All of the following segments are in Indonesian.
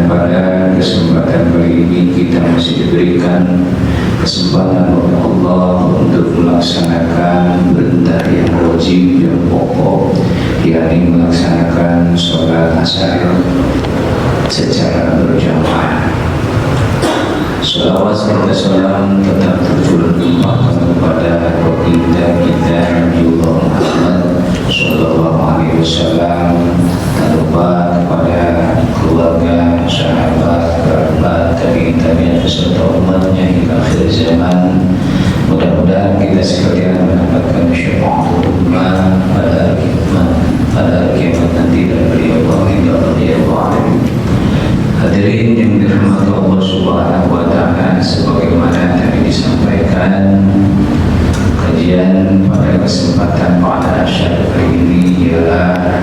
pada kesempatan kali ini kita masih diberikan kesempatan oleh Allah untuk melaksanakan perintah yang wajib yang pokok, yakni melaksanakan sholat asar secara berjamaah. Salawat serta salam tetap tercurah limpahkan kepada baginda kita Nabiullah Muhammad Sallallahu Alaihi Wasallam, tak lupa kepada keluarga, sahabat, kerabat, tabi'in beserta umatnya hingga akhir zaman. Mudah-mudahan kita sekalian mendapatkan syafaatul ummah pada kiamat nanti dan beliau Allah. Hadirin yang dirahmati Allah Subhanahu wa Ta'ala, sebagaimana tadi disampaikan, kajian pada kesempatan pada asyar kali ini ialah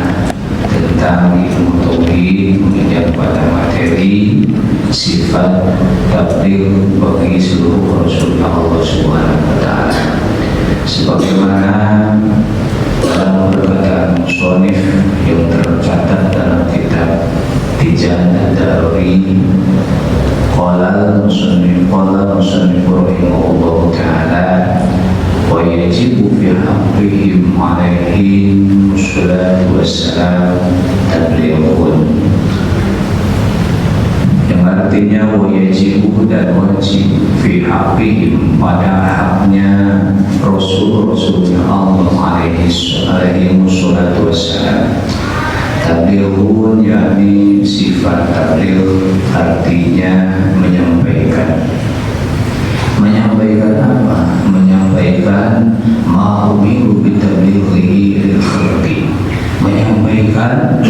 tentang ilmu tauhid, mengajar pada materi sifat tabligh bagi seluruh Rasulullah Allah Subhanahu wa Ta'ala. Sebagaimana dalam perkataan musannif yang tercatat dalam kitab Tijan Ad-Daruri, qala musannif rahimahullah ta'ala, wa yajibu fi haqqihim alaihim wassalatu wassalam tablighun, yang artinya wa yajibu dan wajib fi haqqihim, pada haknya Rasul-Rasulnya Allah alaihi wassalatu wassalam. Tablighun yakni sifat tabligh artinya menyampaikan. Menyampaikan apa? Menyampaikan ma'umiru bitablighihi lil khalqi, menyampaikan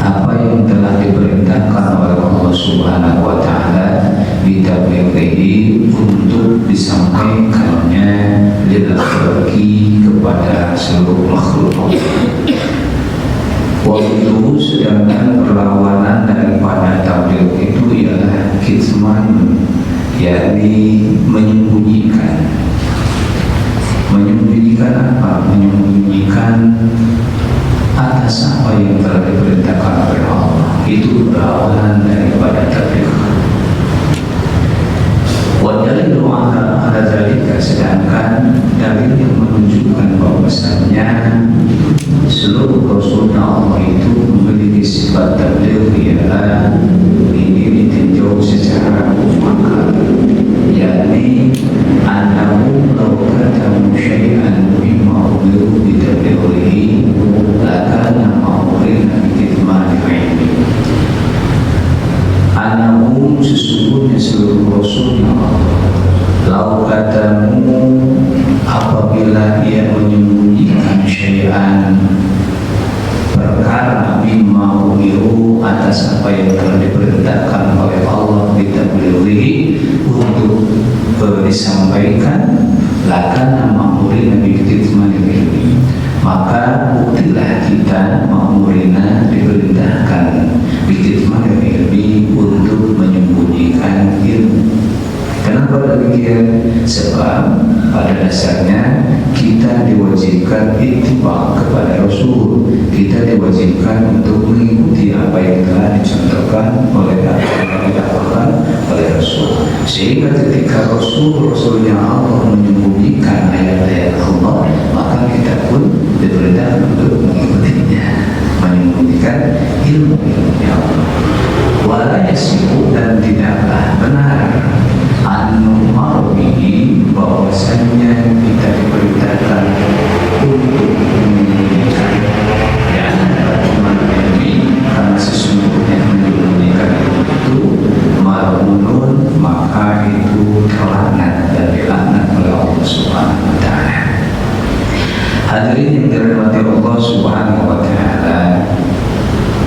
apa yang telah diperintahkan oleh Allah Subhanahu wa Ta'ala bitablighihi, untuk disampaikannya lil khalqi, kepada seluruh makhluk Allah. Waktu itu, sedangkan perlawanan daripada tabligh itu ialah kitman, yakni menyembunyikan. Menyembunyikan apa? Menyembunyikan atas apa yang telah diperintahkan oleh Allah. Itu perlawanan daripada tabligh. Wadalilu ala dzalika, sedangkan dalil yang menunjukkan bahwasannya seluruh Rasulullah Allah itu memiliki sifat tabligh ialah ini ditinjau secara akal, yakni annahu law katamu syai'an mimma umiru bitablighihi lakana ma'murina bikitmani ilmi. Annahu, sesungguhnya seluruh Rasulullah Allah, law katamu, apabila ia menyembunyikan syai'an, perkara mimma umiru, atas apa yang telah diperintahkan oleh Allah bitablighihi, untuk disampaikan, lakana ma'murina bikitmani ilmi, maka buktilah kita ma'murina, diperintahkan bikitmani ilmi, untuk menyembunyikan ilmu. Kenapa demikian? Sebab pada dasarnya kita diwajibkan ittiba kepada Rasul, kita diwajibkan untuk mengikuti apa yang telah dicontohkan oleh apa yang dilakukan oleh Rasul. Sehingga ketika Rasulnya Allah menyembunyikan ayat-ayat Allah, maka kita pun diperintahkan untuk mengikutinya, menyembunyikan ilmu-ilmunya Allah. Wala yasihu, dan tidaklah benar an-nu'maru bihi, bahwasannya kita diperintahkan untuk menyembunyikan, ya, ilmi, karena sesungguhnya menyembunyikan itu marmunun, maka itu terlaknat dan dilaknat oleh Allah Subhanahu wa Ta'ala. Hadirin yang dirahmati Allah Subhanahu wa Ta'ala,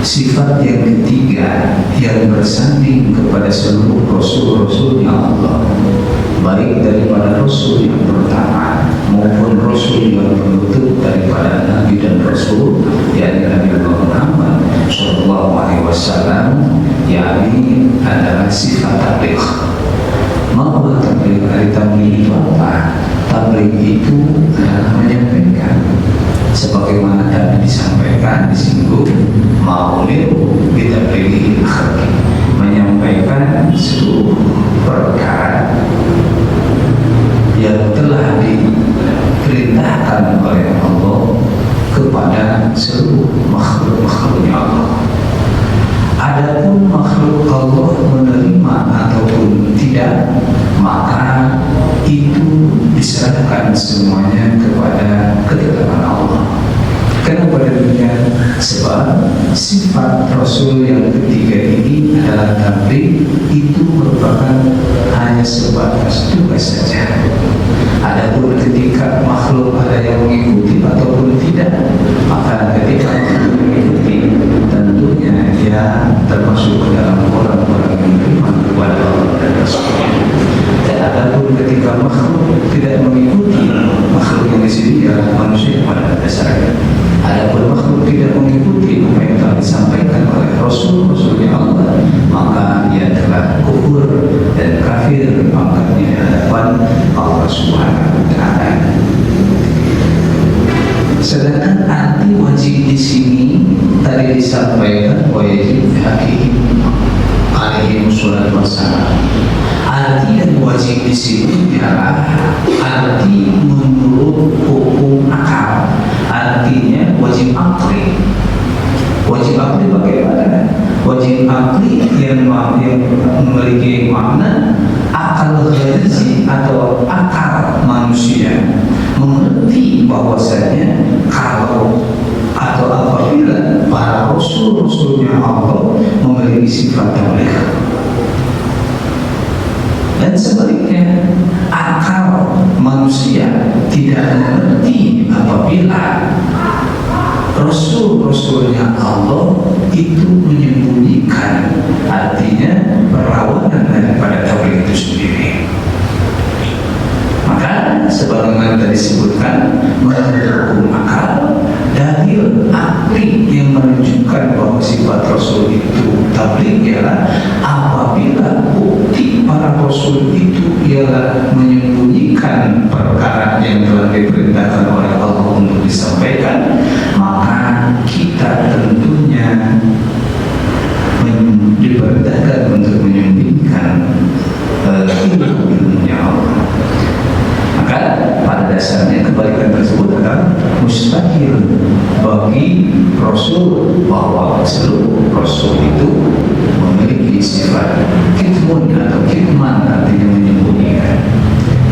sifat yang ketiga yang bersanding kepada seluruh Rasul-Rasulnya Allah, baik daripada Rasul yang pertama maupun Rasul yang penutup daripada Nabi dan Rasul, yakni Nabi Muhammad Sallallahu Alaihi Wasallam, yakni adalah sifat tabligh. Maka tabligh, tabligh itu apa? Tabligh itu adalah menyampaikan, sebagaimana tadi disampaikan, disinggung, ma'uliru bitablighi khalqi, menyampaikan seluruh perkara yang telah diperintahkan oleh Allah kepada seluruh makhluk-makhluknya Allah. Adapun makhluk Allah menerima ataupun tidak, maka itu diserahkan semuanya kepada ketetapan Allah. Kenapa demikian? Sebab sifat Rasul yang ketiga ini adalah tabligh, itu merupakan hanya sebatas tugas saja. Adapun ketika makhluk ada yang mengikuti ataupun tidak, maka ketika makhluk mengikuti, tentunya dia termasuk ke dalam orang-orang yang beriman kepada Allah dan Rasul-Nya. Dan adapun ketika makhluk tidak mengikuti, makhluk yang di sini adalah manusia pada dasarnya. Adapun makhluk tidak mengikuti apa yang telah disampaikan oleh Rasul-Rasulnya Allah, maka ia telah kufur dan kafir pangkatnya di hadapan Allah Subhanahu wa Ta'ala. Sedangkan arti wajib di sini tadi disampaikan wajib hakim alaihi wassalatu wassalam. Arti dan wajib di sini adalah arti menurut hukum akal. Artinya wajib akli. Wajib akli bagaimana? Wajib akli yang memiliki makna akal gharizi atau akal manusia mengerti bahwasanya kalau atau apabila para rasul-rasulnya Allah memiliki sifat tabligh. Dan sebaliknya, akal manusia tidak mengerti apabila Rasul-Rasulnya Allah itu menyembunyikan, artinya perlawanan daripada tabligh itu sendiri. Maka sebagaimana tadi disebutkan, menurut hukum akal, dalil akli yang menunjukkan bahwa sifat Rasul itu tabligh ialah apabila bukti para Rasul itu ialah menyembunyikan perkara yang telah diperintahkan oleh Allah untuk disampaikan, maka kita tentunya diperintahkan untuk menyembunyikan ilmu-ilmunya Allah. Maka pada dasarnya kebalikan tersebut adalah mustahil bagi Rasul bahwa seluruh Rasul itu memiliki sifat kitmun atau kitman, artinya menyembunyikan.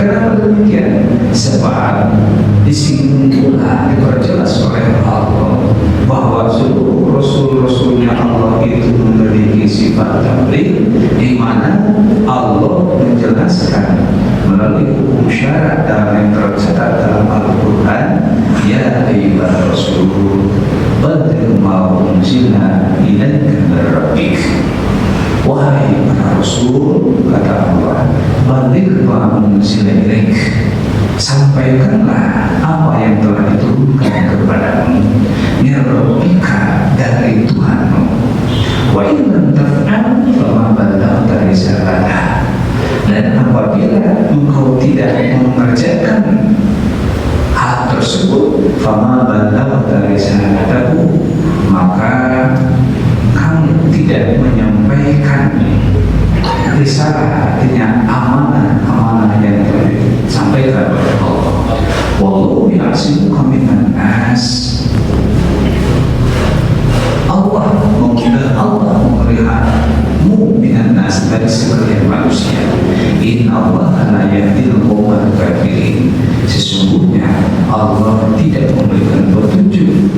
Kenapa demikian? Sebab disinggungan diperjelas oleh Allah bahwa seluruh Rasul-Rasulnya Allah itu memiliki sifat tabligh, di mana Allah menjelaskan melalui hukum syarat dalam yang tercatat dalam Al-Quran, ya ayyuhar rasul balligh ma unzila ilaika min rabbik. Wahai para Rasul, kata Allah, balligh ma unzila ilaik, sampaikanlah apa yang telah diturunkan kepadamu min rabbika, dari Tuhanmu. Wa in lam taf'al fama ballaghta risalatah, dan apabila engkau tidak mengerjakan hal tersebut, fama ballaghta risalatahu, maka kamu tidak menyampaikan risalah, artinya amanah yang telah disampaikan oleh Allah. Wallahu ya'simuka minan nas. Allah memeliharmu minan nas, dari sekalian manusia. Inna Allah la yahdil qawmal kafirin, sesungguhnya Allah tidak memberikan petunjuk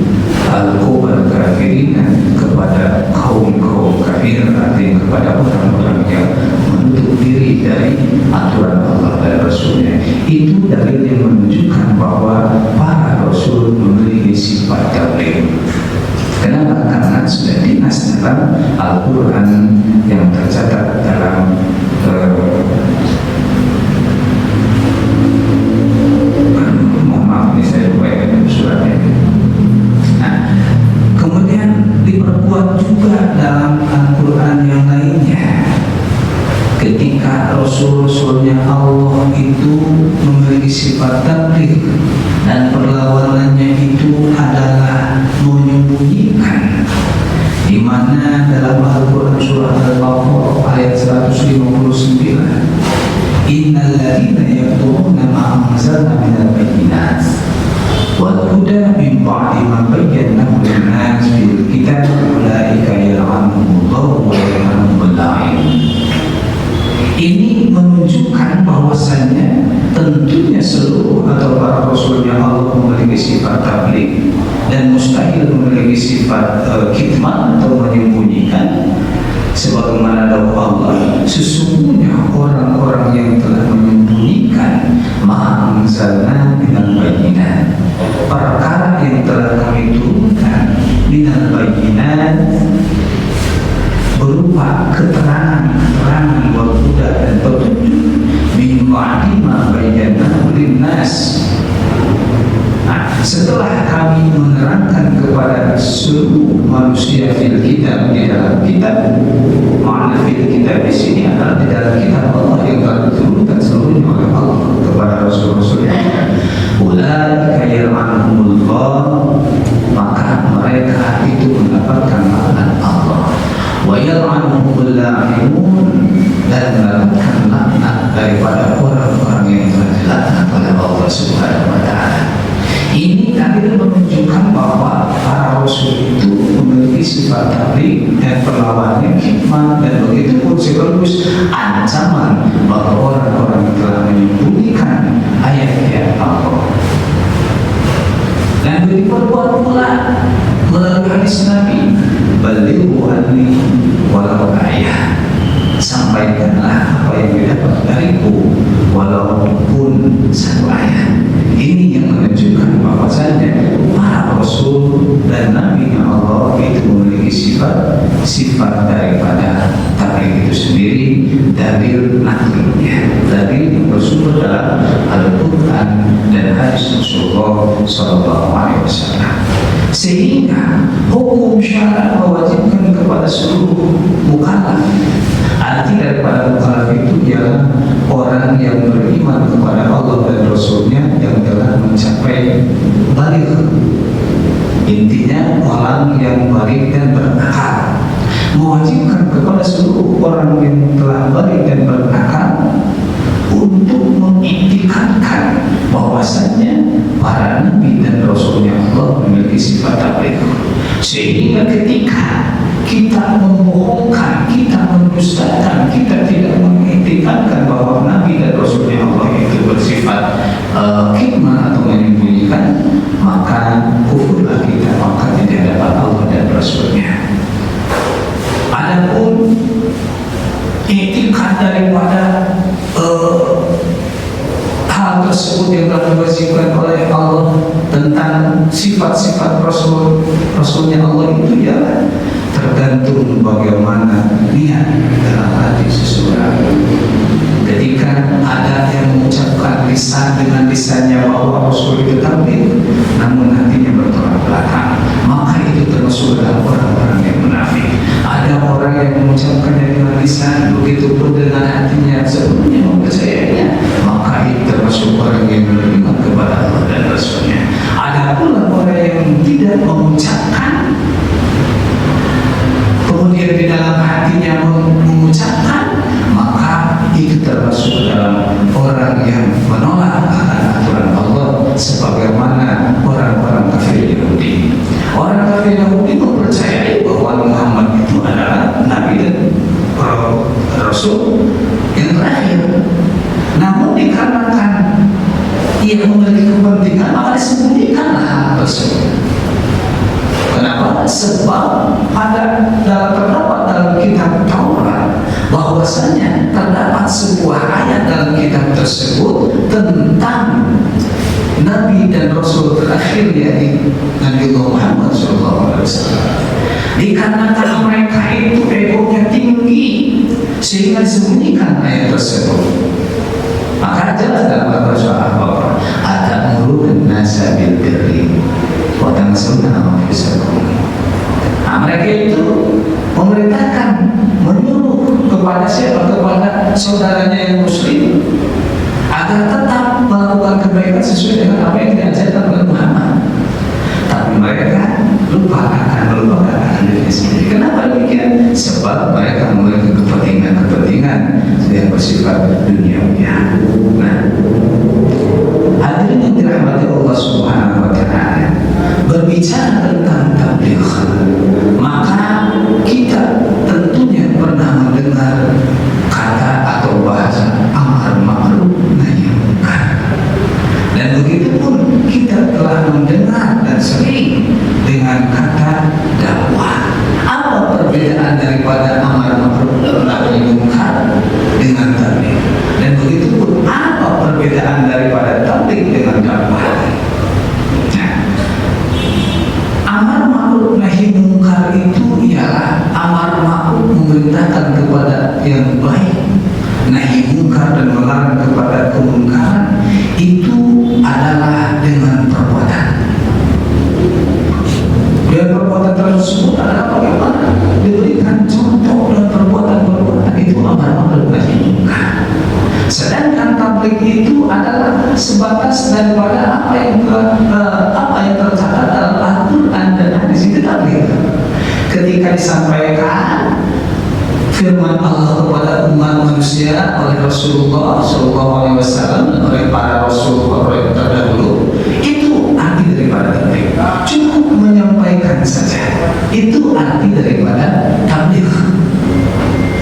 al-qawmal kafirin, kepada kaum-kaum kafir, artinya kepada orang-orang yang menutup diri dari aturan Allah dan Rasulnya. Itu dalil yang menunjukkan bahwa para Rasul memiliki sifat tabligh. Kenapa? Karena sudah dinas dalam Al-Quran yang tercatat dalam mohon maaf ini saya lupa ya suratnya. Nah, kemudian diperkuat juga dalam Al-Quran yang lainnya, ketika Rasul-Rasulnya Allah itu memiliki sifat tabligh dan perlawanannya itu adalah menyembunyikan, di mana dalam Al-Quran surah Al-Baqarah 159, innal ladzina yaktumuna ma anzalna minal bayyinat wal huda min ba'di ma bayyanahu lin-nas fil kitab ulaika yal'anuhumullahu wa yal'anuhumul la'in. Ini menunjukkan bahwasannya tentunya seluruh atau para rasulnya Allah memiliki sifat tabligh dan mustahil memiliki sifat kitman atau menyembunyikan. Sebagaimana dakwah Allah, sesungguhnya orang-orang yang telah menyembunyikan ma anzalna minal bayyinat, perkara yang telah kami turunkan minal bayyinat berupa keterangan wal huda dan petunjuk min ba'di ma bayyanahu lin-nas. Setelah kami menerangkan kepada seluruh manusia fil kitab, di dalam kitab, makna fil kitab di sini adalah di dalam kitab Allah yang telah diturunkan seluruhnya oleh Allah kepada rasul-rasulnya. Ulaika yal'anuhumullah, maka mereka itu mendapatkan laknat Allah. Wa yal'anuhumul la'inun, dan mendapatkan laknat daripada orang-orang yang telah dilaknat oleh Allah Subhanahu wa Ta'ala. Ini tadi menunjukkan bahwa para rasul itu memiliki sifat tabligh dan perlawanan hikmah, dan begitu pun sekaligus ancaman bahwa orang-orang yang telah menyembunyikan ayat-ayat Allah. Dan diperbuat pula melalui hadis Nabi, balighu anni walau ayat, sampaikanlah apa yang didapat dariku walaupun satu ayat. Ini yang menunjukkan bahwasannya para rasul dan nabi Allah itu memiliki sifat daripada tabligh itu sendiri, dalil nakliyah, dalil yang bersumber dalam Al-Quran dan hadis Rasulullah Sallallahu Alaihi Wasallam. Sehingga hukum syara mewajibkan kepada seluruh mukallaf. Arti daripada mukallaf itu ialah orang yang beriman kepada Allah dan Rasulnya yang telah mencapai baligh. Intinya orang yang baligh dan berakal. Mewajibkan kepada seluruh orang yang telah baligh dan berakal untuk mengiktikadkan bahwasannya para nabi dan rasulnya Allah memiliki sifat tabligh. Sehingga ketika kita membohongkan, kita mendustakan, kita tidak mengiktikadkan bahwa nabi dan rasulnya Allah itu bersifat hikmah atau menyembunyikan, maka kufurlah kita, maka tidak dapat Allah dan rasulnya. Adapun iktikad daripada hal tersebut yang telah diwajibkan oleh Allah tentang sifat-sifat Rasulnya Allah itu ya tergantung bagaimana niat dalam hati seseorang. Ketika ada yang mengucapkan lisan dengan lisannya bahwa Rasul itu tabligh, namun hatinya bertolak belakang, maka itu termasuk dalam orang-orang yang munafik. Ada orang yang mengucapkannya dengan lisan, begitu pun dengan hatinya sepenuhnya mempercayainya, maka itu termasuk orang yang beriman kepada Allah dan Rasulnya. Ada pula orang yang tidak mengucapkan, kemudian di dalam hatinya mengucapkan, maka itu termasuk dalam orang yang menolak akan aturan Allah, sebagaimana orang-orang kafir Yahudi. Orang kafir Yahudi mempercayai bahwa Muhammad itu adalah nabi dan rasul yang terakhir. Namun dikarenakan ia memiliki kepentingan, maka disembunyikanlah hal tersebut. Kenapa? Sebab terdapat dalam kitab Taurat bahwasanya terdapat sebuah ayat dalam kitab tersebut tentang Nabi dan Rasul terakhir, yaitu Nabi Muhammad SAW. Dikarenakan mereka itu egonya tinggi sehingga disembunyikan ayat tersebut, maka jelas dalam Al-Quran bahwa atamurun nasa bil birri wa tansawna anfusakum. Mereka itu memerintahkan, menyuruh kepada siapa? Kepada saudaranya yang muslim agar tetap melakukan kebaikan sesuai dengan apa yang diajarkan oleh Muhammad. Tapi mereka melupakan dirinya sendiri. Kenapa demikian? Sebab mereka memiliki kepentingan Dan begitu pun kita telah mendengar dan sering dengan kata dakwah. Apa perbedaan daripada amar ma'ruf nahi munkar dengan tabligh? Dan begitu pun apa perbedaan daripada tabligh dengan dakwah? Amar ma'ruf nahi munkar itu ialah amar ma'ruf memerintahkan kepada yang baik, nahi munkar dan melarang kepada kemungkaran. Itu adalah dengan perbuatan. Dan perbuatan tersebut adalah bagaimana? Diberikan contoh dan perbuatan-perbuatan itu amar ma'ruf nahi munkar. Sedangkan tabligh itu adalah sebatas daripada apa yang tercatat dalam Al-Quran dan hadis. Itu tabligh. Ketika disampaikan firman Allah kepada umat manusia oleh Rasulullah SAW dan oleh para Rasul terdahulu, itu arti daripada tabligh. Cukup menyampaikan saja, itu arti daripada tabligh.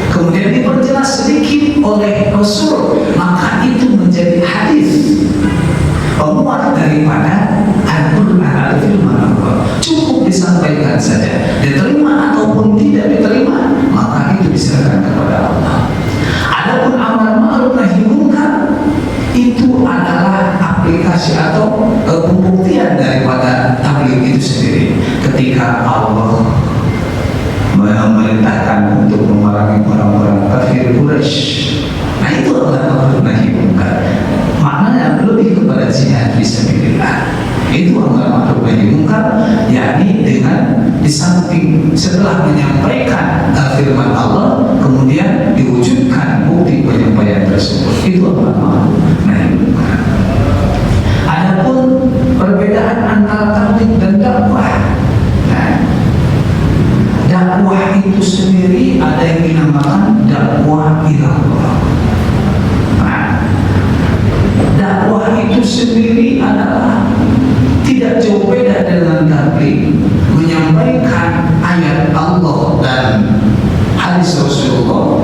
Kemudian diperjelas sedikit oleh Rasul, maka itu menjadi hadis, penguat daripada Al-Quran atau firman Allah. Cukup disampaikan saja, diterima ataupun tidak diterima, maka itu diserahkan kepada Allah. Adapun amar ma'ruf nahi munkar itu adalah aplikasi atau pembuktian daripada tabligh itu sendiri. Ketika Allah memerintahkan untuk memerangi orang-orang kafir Quraisy, nah itu adalah amar nahi munkar. Maknanya lebih kepada jihad fisabilillah. Itu amar ma'ruf nahi munkar, yakni dengan di samping setelah menyampaikan firman Allah, kemudian diwujudkan bukti penyampaian tersebut. Itu amar ma'ruf nahi munkar. Adapun perbedaan antara tabligh dan dakwah, dakwah itu sendiri ada yang dinamakan dakwah ilallah. Dakwah itu sendiri adalah tidak jauh beda dengan tabligh, menyampaikan ayat Allah dan hadis Rasulullah,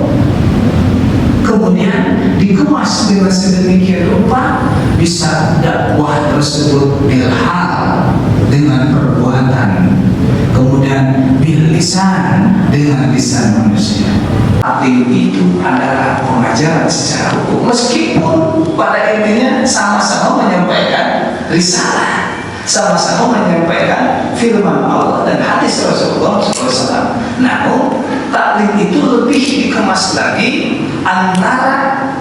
kemudian dikemas dengan sedemikian rupa bisa dakwah tersebut bilhal dengan perbuatan, kemudian bil lisan dengan lisan manusia. Tabligh itu adalah pengajaran secara hukum, meskipun pada intinya sama-sama menyampaikan risalah, sama-sama menyampaikan firman Allah dan hadis Rasulullah SAW. Namun tabligh itu lebih dikemas lagi antara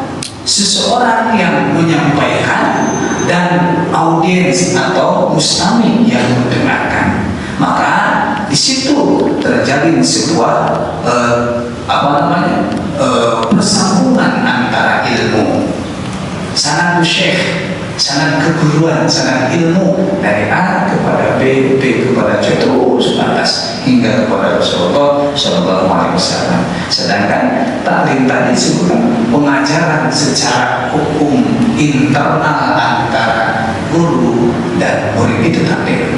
seseorang yang menyampaikan dan audiens atau mustami yang mendengarkan. Maka di situ terjalin sebuah persambungan antara ilmu, sanad syekh, sanad keguruan, sanad ilmu dari A kepada B, B kepada C, terus atas hingga kepada Rasulullah SAW. Sedangkan tabligh tadi disebut pengajaran secara hukum internal antara guru dan murid, itu tabligh.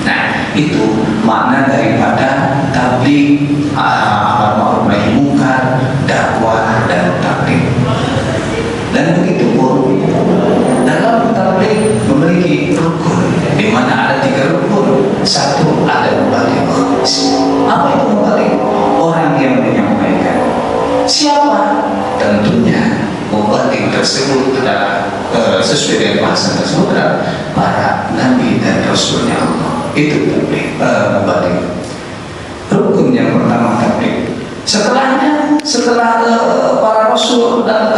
Nah, itu makna daripada tabligh, amar ma'ruf nahi munkar, dakwah dan tabligh. Dan begitu pun dalam tabligh memiliki rukun, di mana ada 3 rukun. Satu, ada mubaligh. Apa itu mubaligh? Orang yang menyampaikan. Siapa? Tentunya mubaligh tersebut adalah sesuai dengan bahasa tersebut adalah para nabi dan rasulnya Allah. Itu tabligh, mubaligh. Rukun yang pertama tabligh. Setelahnya, setelah para rasul dan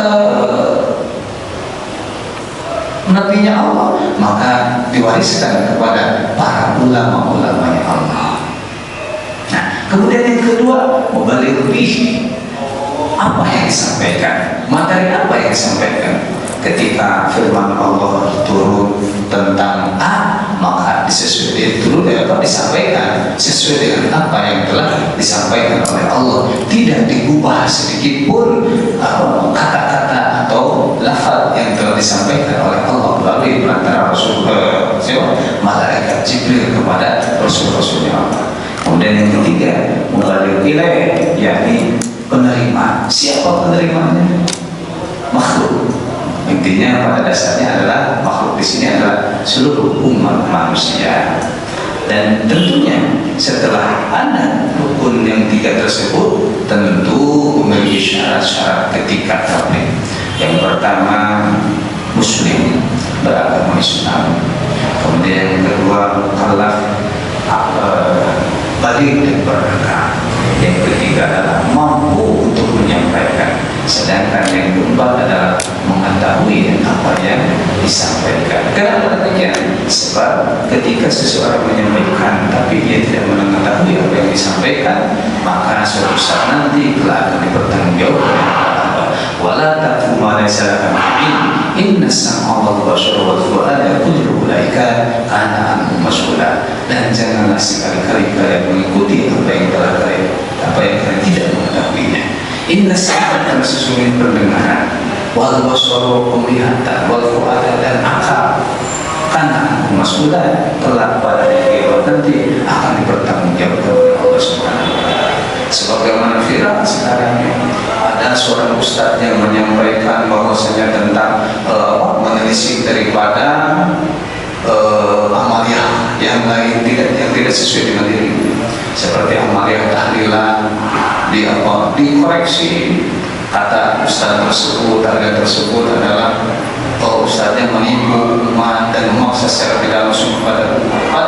nabinya Allah, maka diwariskan kepada para ulama-ulamanya Allah. Nah, kemudian yang kedua, mubaligh bihi. Apa yang disampaikan? Materi apa yang disampaikan? Ketika firman Allah turun tentang A, maka disampaikan sesuai dengan apa yang telah disampaikan oleh Allah. Tidak digubah sedikit pun kata-kata atau lafaz yang telah disampaikan oleh Allah melalui perantara Rasul malaikat Jibril kepada Rasul-Rasulnya Allah. Kemudian yang ketiga, mubaligh ilaih, yakni penerima. Siapa penerimanya? Makhluk. intinya pada dasarnya adalah makhluk di sini adalah seluruh umat manusia. Dan tentunya setelah ada rukun yang tiga tersebut tentu memiliki syarat-syarat ketika tabligh. Yang pertama, muslim, beragama Islam. Kemudian yang kedua, mukallaf, baligh dan beragama. Yang ketiga adalah mampu untuk menyampaikan. Sedangkan yang keempat adalah mengetahui apa yang disampaikan. Kenapa demikian? Sebab ketika seseorang menyampaikan tapi dia tidak mengetahui apa yang disampaikan, maka suatu saat nanti telah akan dipertanggungjawabkan. Wala taqfu ma laysa laka bihi inna as-sam'a wal basara wal fu'ada kullu ulaika kana anhu mas'ula. Dan janganlah sekali-kali kalian mengikuti apa yang kalian tidak mengetahuinya. Inna as-sam'a, karena sesungguhnya pendengaran, wal basara penglihatan, wal fu'ada dan akal, kana anhu mas'ula, telah pada hari kiamat nanti akan dipertanggungjawabkan oleh Allah Subhanahu wa taala. Sebagaimana viral sekarang ada seorang ustadz yang menyampaikan bahwasanya tentang menelisik daripada amaliyah yang lain yang tidak sesuai dengan diri, seperti amaliyah tahlilan dikoreksi. Kata ustadz tersebut, harga tersebut adalah ustadznya menipu umat dan memaksa secara tidak langsung kepada umat.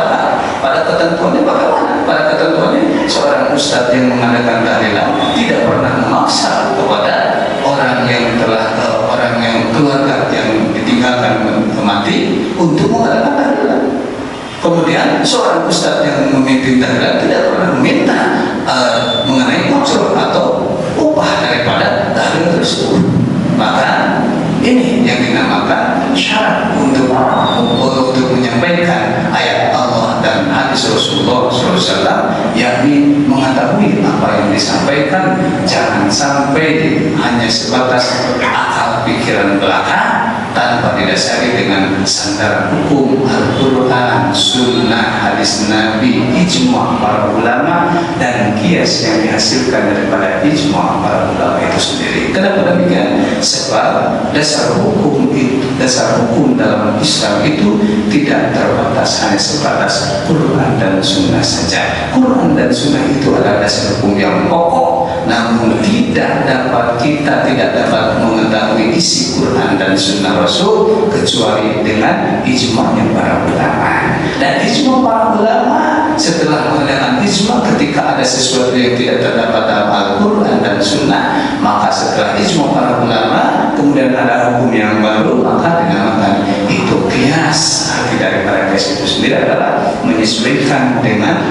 Pada ketentuannya bagaimana? Pada ketentuannya seorang ustadz yang mengadakan tahlilan tidak pernah memaksa kepada orang yang keluarga yang ditinggalkan mati untuk mengadakan tahlilan. Kemudian seorang ustadz yang memimpin tahlilan tidak pernah meminta mengenai unsur atau upah daripada tahlilan tersebut. Maka ini yang dinamakan syarat untuk menyampaikan ayat Allah dan hadis Rasulullah SAW, yakni mengetahui apa yang disampaikan, jangan sampai hanya sebatas akal pikiran belaka tanpa didasari dengan sandaran hukum Al-Quran, Sunnah, hadis Nabi, ijma' para ulama dan kias yang dihasilkan daripada ijma' para ulama itu sendiri. Kenapa demikian? Sebab dasar hukum dalam Islam itu tidak terbatas hanya sebatas Quran dan Sunnah saja. Quran dan Sunnah itu adalah dasar hukum yang pokok, namun kita tidak dapat mengetahui isi Quran dan Sunnah Rasul kecuali dengan ijma'nya para ulama. Dan ijma' para ulama setelah mengadakan ijma' ketika ada sesuatu yang tidak terdapat dalam Al-Quran dan Sunnah, maka setelah ijma' para ulama kemudian ada hukum yang baru, maka dinamakan itu qiyas. Arti daripada qiyas itu sendiri adalah menyesuaikan dengan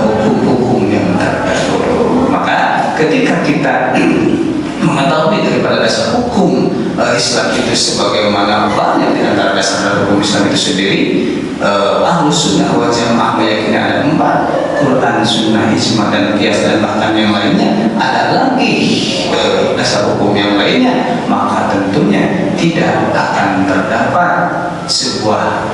hukum-hukum yang terdahulu. Maka ketika kita mengetahui daripada dasar hukum Islam itu sebagaimana banyak di antara dasar hukum Islam itu sendiri, Ahlus Sunnah wal Jamaah meyakini ada 4: Quran, Sunnah, Ijma' dan Qiyas, dan bahkan yang lainnya ada lagi dasar hukum yang lainnya. Maka tentunya tidak akan terdapat sebuah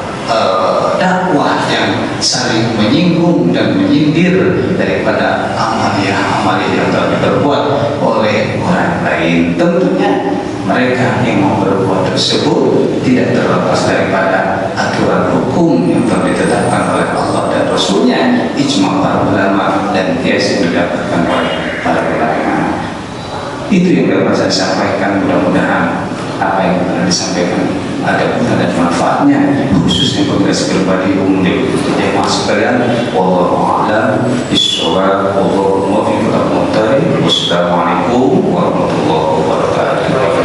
dakwah yang saling menyinggung dan menyindir daripada amaliyah yang telah diperbuat oleh orang lain. Tentunya mereka yang mau berbuat tersebut tidak terlepas daripada aturan hukum yang telah ditetapkan oleh Allah dan Rasulnya, ijma' para ulama dan qiyas yang didapatkan oleh para ulama. Itu yang dapat saya sampaikan. Mudah-mudahan apa yang telah disampaikan ada guna dan manfaatnya, khususnya bagi pribadi umum dan jemaah sekalian. Wallahu a'lam bishawab. Wallahu muwaffiq. Wassalamualaikum warahmatullahi wabarakatuh.